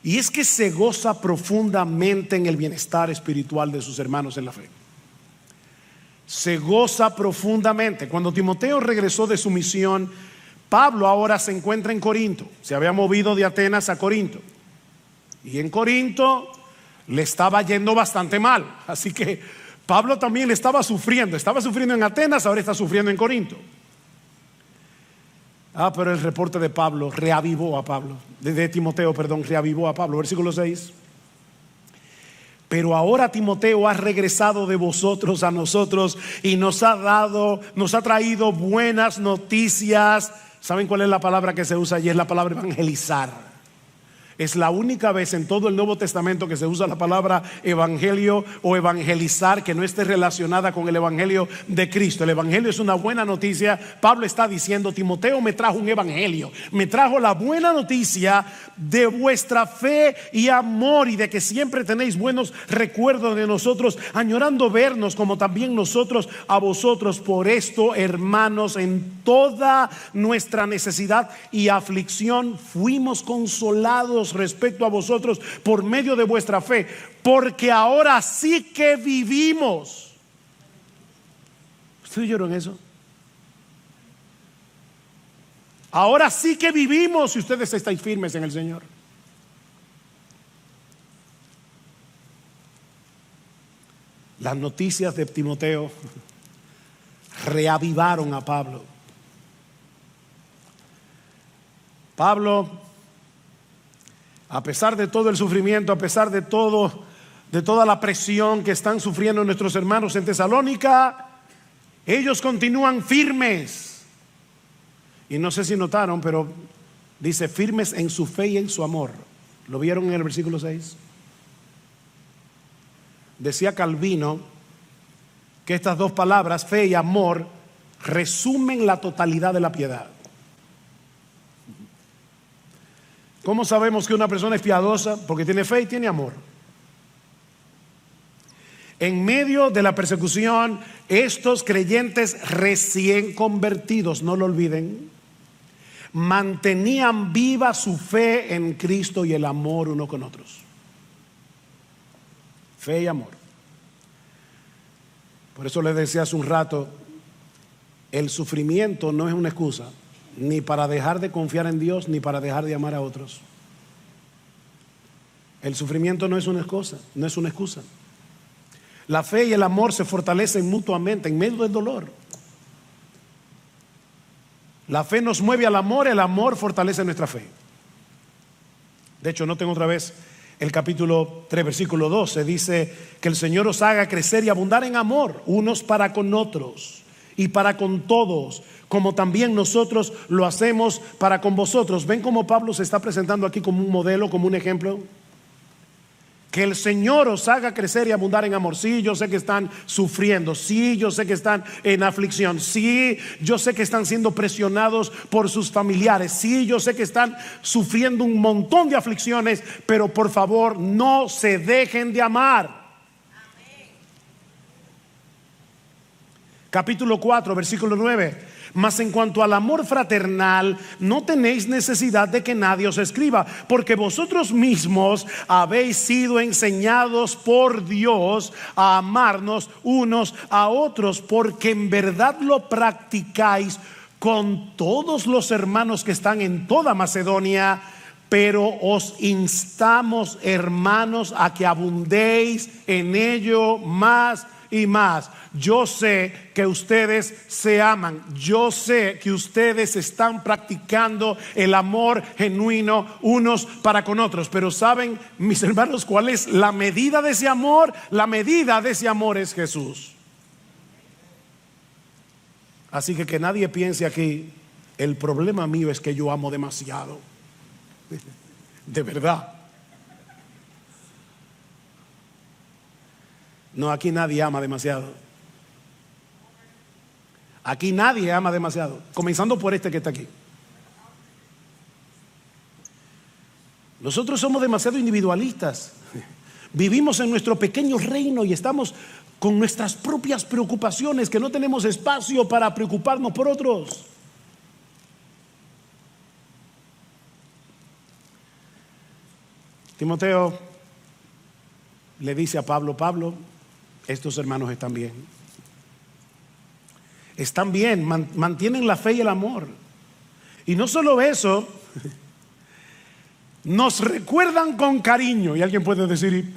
Y es que se goza profundamente en el bienestar espiritual de sus hermanos en la fe. Se goza profundamente. Cuando Timoteo regresó de su misión, Pablo ahora se encuentra en Corinto. Se había movido de Atenas a Corinto. Y en Corinto le estaba yendo bastante mal. Así que Pablo también le estaba sufriendo. Estaba sufriendo en Atenas, ahora está sufriendo en Corinto. Pero el reporte de Pablo reavivó a Pablo, de Timoteo, perdón, reavivó a Pablo. Versículo 6. Pero ahora Timoteo ha regresado de vosotros a nosotros y nos ha traído buenas noticias. ¿Saben cuál es la palabra que se usa allí? Es la palabra evangelizar. Es la única vez en todo el Nuevo Testamento que se usa la palabra evangelio o evangelizar que no esté relacionada con el evangelio de Cristo. El evangelio es una buena noticia. Pablo está diciendo, Timoteo me trajo un evangelio, me trajo la buena noticia de vuestra fe y amor, y de que siempre tenéis buenos recuerdos de nosotros, añorando vernos como también nosotros a vosotros. Por esto, hermanos, en toda nuestra necesidad y aflicción fuimos consolados respecto a vosotros por medio de vuestra fe, porque ahora sí que vivimos. ¿Ustedes oyeron eso? Ahora sí que vivimos si ustedes estáis firmes en el Señor. Las noticias de Timoteo reavivaron a Pablo. Pablo, a pesar de todo el sufrimiento, a pesar de toda la presión que están sufriendo nuestros hermanos en Tesalónica, ellos continúan firmes. Y no sé si notaron, pero dice firmes en su fe y en su amor. ¿Lo vieron en el versículo 6? Decía Calvino que estas dos palabras, fe y amor, resumen la totalidad de la piedad. ¿Cómo sabemos que una persona es piadosa? Porque tiene fe y tiene amor. En medio de la persecución, estos creyentes recién convertidos, no lo olviden, mantenían viva su fe en Cristo y el amor uno con otros. Fe y amor. Por eso les decía hace un rato, el sufrimiento no es una excusa, ni para dejar de confiar en Dios, ni para dejar de amar a otros. El sufrimiento no es una excusa, no es una excusa. La fe y el amor se fortalecen mutuamente en medio del dolor. La fe nos mueve al amor, el amor fortalece nuestra fe. De hecho, noten otra vez el capítulo 3, versículo 12, dice que el Señor os haga crecer y abundar en amor, unos para con otros y para con todos, como también nosotros lo hacemos para con vosotros. ¿Ven cómo Pablo se está presentando aquí como un modelo, como un ejemplo? Que el Señor os haga crecer y abundar en amor. Sí, yo sé que están sufriendo. Sí, yo sé que están en aflicción. Sí, yo sé que están siendo presionados por sus familiares. Sí, yo sé que están sufriendo un montón de aflicciones. Pero por favor, no se dejen de amar. Capítulo 4, versículo 9. Mas en cuanto al amor fraternal, no tenéis necesidad de que nadie os escriba, porque vosotros mismos habéis sido enseñados por Dios a amarnos unos a otros, porque en verdad lo practicáis con todos los hermanos que están en toda Macedonia. Pero os instamos, hermanos, a que abundéis en ello más y más. Yo sé que ustedes se aman. Yo sé que ustedes están practicando el amor genuino unos para con otros. Pero ¿saben, mis hermanos, cuál es la medida de ese amor? La medida de ese amor es Jesús. Así que nadie piense aquí, el problema mío es que yo amo demasiado. De verdad. No, aquí nadie ama demasiado. Aquí nadie ama demasiado, comenzando por este que está aquí. Nosotros somos demasiado individualistas. Vivimos en nuestro pequeño reino y estamos con nuestras propias preocupaciones, que no tenemos espacio para preocuparnos por otros. Timoteo le dice a Pablo: Pablo, estos hermanos están bien. Están bien, mantienen la fe y el amor. Y no solo eso, nos recuerdan con cariño. Y alguien puede decir,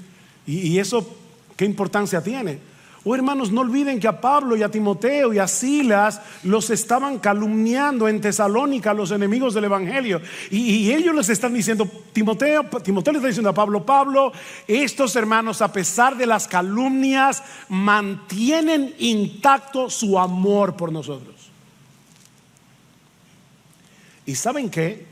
¿y eso qué importancia tiene? Hermanos, no olviden que a Pablo y a Timoteo y a Silas los estaban calumniando en Tesalónica, los enemigos del evangelio. Y ellos les están diciendo, Timoteo le está diciendo a Pablo: Pablo, estos hermanos, a pesar de las calumnias, mantienen intacto su amor por nosotros. ¿Y saben qué?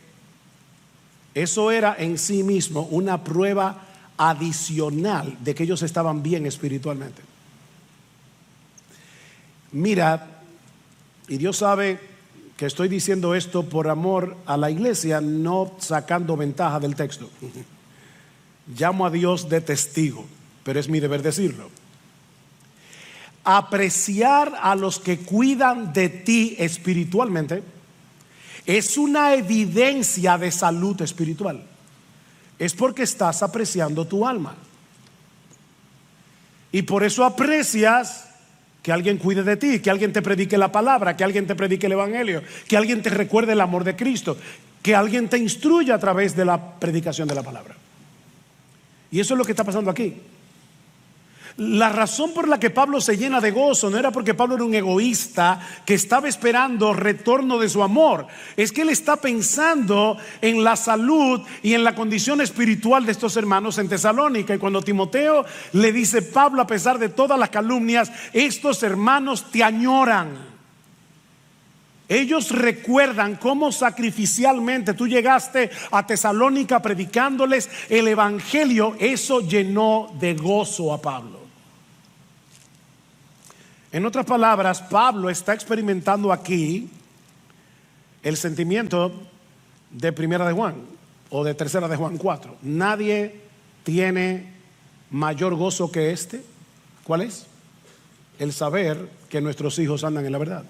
Eso era en sí mismo una prueba adicional de que ellos estaban bien espiritualmente. Mira, y Dios sabe que estoy diciendo esto por amor a la iglesia, no sacando ventaja del texto. Llamo a Dios de testigo, pero es mi deber decirlo. Apreciar a los que cuidan de ti espiritualmente es una evidencia de salud espiritual. Es porque estás apreciando tu alma. Y por eso aprecias que alguien cuide de ti, que alguien te predique la palabra, que alguien te predique el evangelio, que alguien te recuerde el amor de Cristo, que alguien te instruya a través de la predicación de la palabra. Y eso es lo que está pasando aquí. La razón por la que Pablo se llena de gozo no era porque Pablo era un egoísta que estaba esperando retorno de su amor. Es que él está pensando en la salud y en la condición espiritual de estos hermanos en Tesalónica. Y cuando Timoteo le dice: Pablo, a pesar de todas las calumnias, estos hermanos te añoran. Ellos recuerdan cómo sacrificialmente tú llegaste a Tesalónica predicándoles el evangelio. Eso llenó de gozo a Pablo. En otras palabras, Pablo está experimentando aquí el sentimiento de Primera de Juan o de Tercera de Juan 4. Nadie tiene mayor gozo que este. ¿Cuál es? El saber que nuestros hijos andan en la verdad.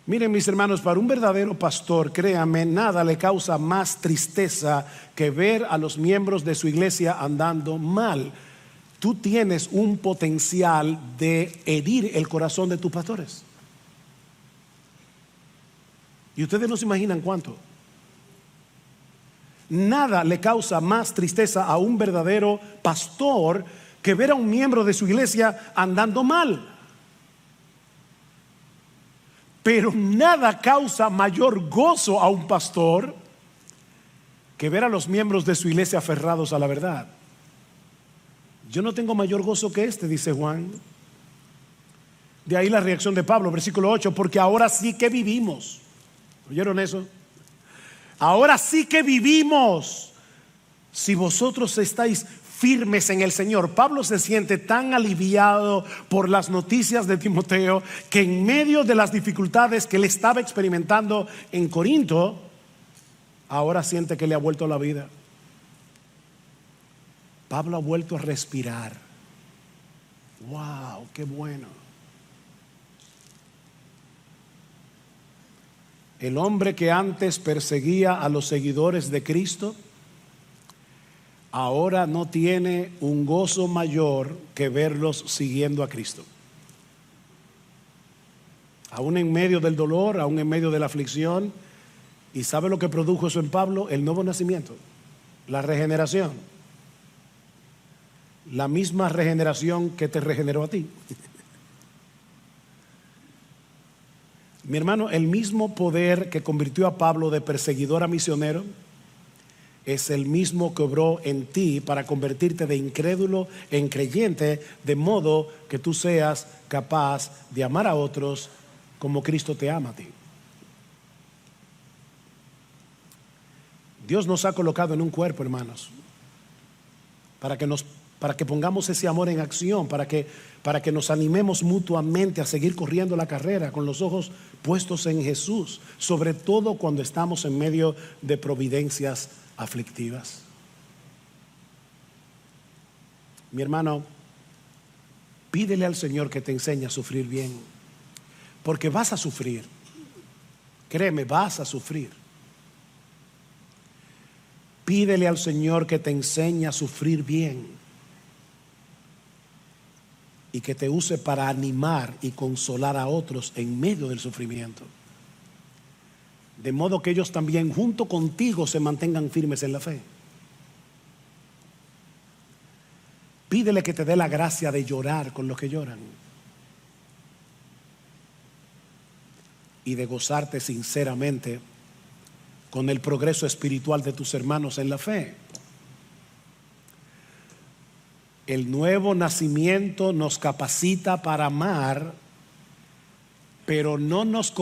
Miren, mis hermanos, para un verdadero pastor, créame, nada le causa más tristeza que ver a los miembros de su iglesia andando mal. Tú tienes un potencial de herir el corazón de tus pastores. Y ustedes no se imaginan cuánto. Nada le causa más tristeza a un verdadero pastor que ver a un miembro de su iglesia andando mal. Pero nada causa mayor gozo a un pastor que ver a los miembros de su iglesia aferrados a la verdad. Yo no tengo mayor gozo que este, dice Juan. De ahí la reacción de Pablo, versículo 8, porque ahora sí que vivimos. ¿Oyeron eso? Ahora sí que vivimos si vosotros estáis firmes en el Señor. Pablo se siente tan aliviado por las noticias de Timoteo que en medio de las dificultades que él estaba experimentando en Corinto, ahora siente que le ha vuelto la vida. Pablo ha vuelto a respirar. ¡Wow! ¡Qué bueno! El hombre que antes perseguía a los seguidores de Cristo, ahora no tiene un gozo mayor que verlos siguiendo a Cristo. Aún en medio del dolor, aún en medio de la aflicción. ¿Y sabe lo que produjo eso en Pablo? El nuevo nacimiento, la regeneración. La misma regeneración que te regeneró a ti. Mi hermano, el mismo poder que convirtió a Pablo de perseguidor a misionero es el mismo que obró en ti para convertirte de incrédulo en creyente, de modo que tú seas capaz de amar a otros como Cristo te ama a ti. Dios nos ha colocado en un cuerpo, hermanos, para que pongamos ese amor en acción, para que nos animemos mutuamente a seguir corriendo la carrera con los ojos puestos en Jesús, sobre todo cuando estamos en medio de providencias aflictivas. Mi hermano, pídele al Señor que te enseñe a sufrir bien, porque vas a sufrir. Créeme, vas a sufrir. Pídele al Señor que te enseñe a sufrir bien y que te use para animar y consolar a otros en medio del sufrimiento, de modo que ellos también junto contigo se mantengan firmes en la fe. Pídele que te dé la gracia de llorar con los que lloran y de gozarte sinceramente con el progreso espiritual de tus hermanos en la fe. El nuevo nacimiento nos capacita para amar, pero no nos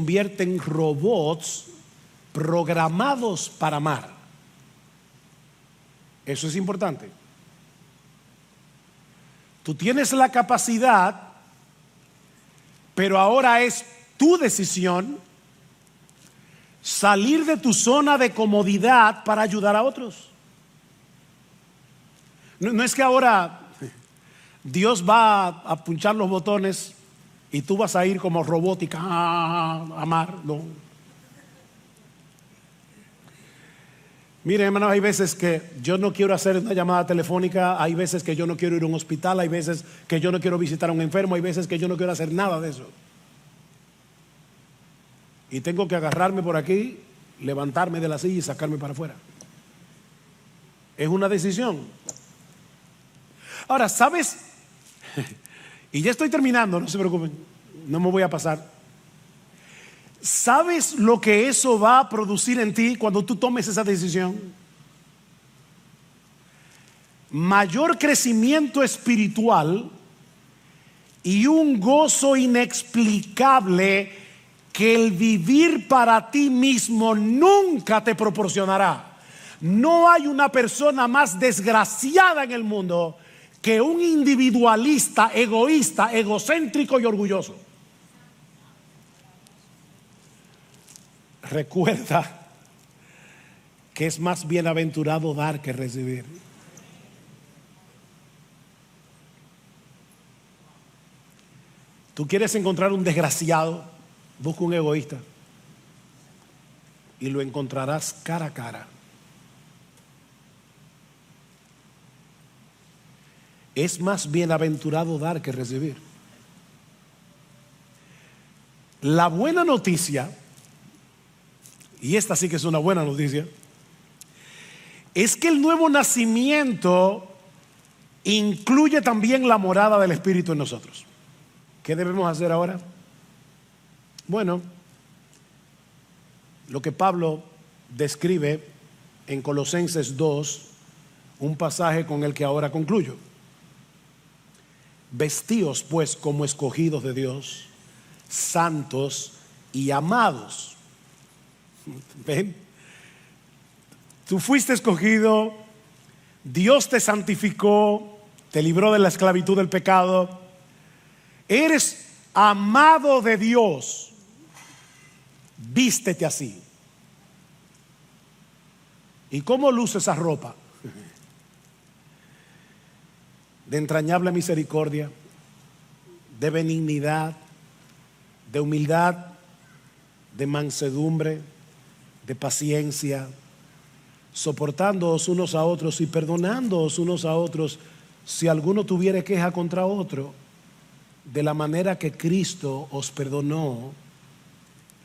convierte en robots programados para amar. Eso es importante. Tú tienes la capacidad, pero ahora es tu decisión salir de tu zona de comodidad para ayudar a otros. No es que ahora Dios va a punchar los botones y tú vas a ir como robótica a amar. No. Miren, hermanos, hay veces que yo no quiero hacer una llamada telefónica, hay veces que yo no quiero ir a un hospital, hay veces que yo no quiero visitar a un enfermo, hay veces que yo no quiero hacer nada de eso. Y tengo que agarrarme por aquí, levantarme de la silla y sacarme para afuera. Es una decisión. Ahora, ¿sabes? Y ya estoy terminando, no se preocupen, no me voy a pasar. ¿Sabes lo que eso va a producir en ti cuando tú tomes esa decisión? Mayor crecimiento espiritual y un gozo inexplicable que el vivir para ti mismo nunca te proporcionará. No hay una persona más desgraciada en el mundo que un individualista, egoísta, egocéntrico y orgulloso. Recuerda que es más bienaventurado dar que recibir. ¿Tú quieres encontrar un desgraciado? Busca un egoísta y lo encontrarás cara a cara. Es más bienaventurado dar que recibir. La buena noticia, y esta sí que es una buena noticia, es que el nuevo nacimiento incluye también la morada del Espíritu en nosotros. ¿Qué debemos hacer ahora? Bueno, lo que Pablo describe en Colosenses 2, un pasaje con el que ahora concluyo. Vestíos pues como escogidos de Dios, santos y amados. ¿Ven? Tú fuiste escogido, Dios te santificó, te libró de la esclavitud del pecado, eres amado de Dios, vístete así. ¿Y cómo luce esa ropa? De entrañable misericordia, de benignidad, de humildad, de mansedumbre, de paciencia, soportándoos unos a otros y perdonándoos unos a otros si alguno tuviere queja contra otro, de la manera que Cristo os perdonó,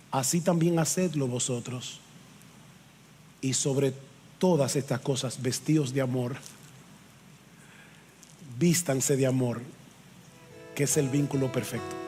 así también hacedlo vosotros. Y sobre todas estas cosas, vestíos de amor, vístanse de amor, que es el vínculo perfecto.